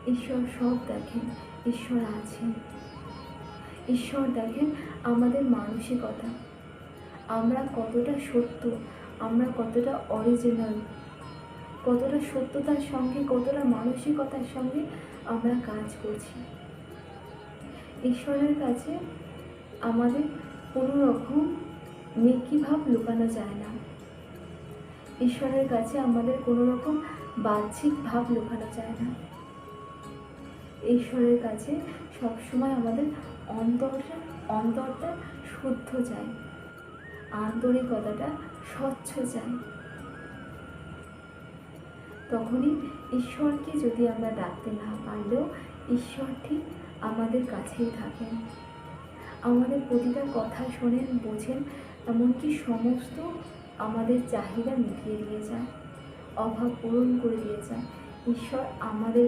ঈশ্বর সব দেখেন, ঈশ্বর আছেন। ঈশ্বর দেখেন আমাদের মানসিকতা, আমরা কতটা সত্য, আমরা কতটা অরিজিনাল, কতটা সত্যতার সঙ্গে, কতটা মানসিকতার সঙ্গে আমরা কাজ করছি। ঈশ্বরের কাছে আমাদের কোনো রকম মেকি ভাব লুকানো যায় না। ঈশ্বরের কাছে আমাদের কোনো রকম বাহ্যিক ভাব লুকানো যায় না। ঈশ্বরের কাছে সবসময় আমাদের অন্তরটা শুদ্ধ চাই, আন্তরিকতাটা স্বচ্ছ চাই। তখনই ঈশ্বরকে যদি আমরা ডাকতে না পারলেও ঈশ্বর ঠিক আমাদের কাছেই থাকেন, আমাদের প্রতিটা কথা শোনেন, বোঝেন, এমনকি সমস্ত আমাদের চাহিদা মিটিয়ে দিয়ে যায়, অভাব পূরণ করে দিয়ে যায়। ঈশ্বর আমাদের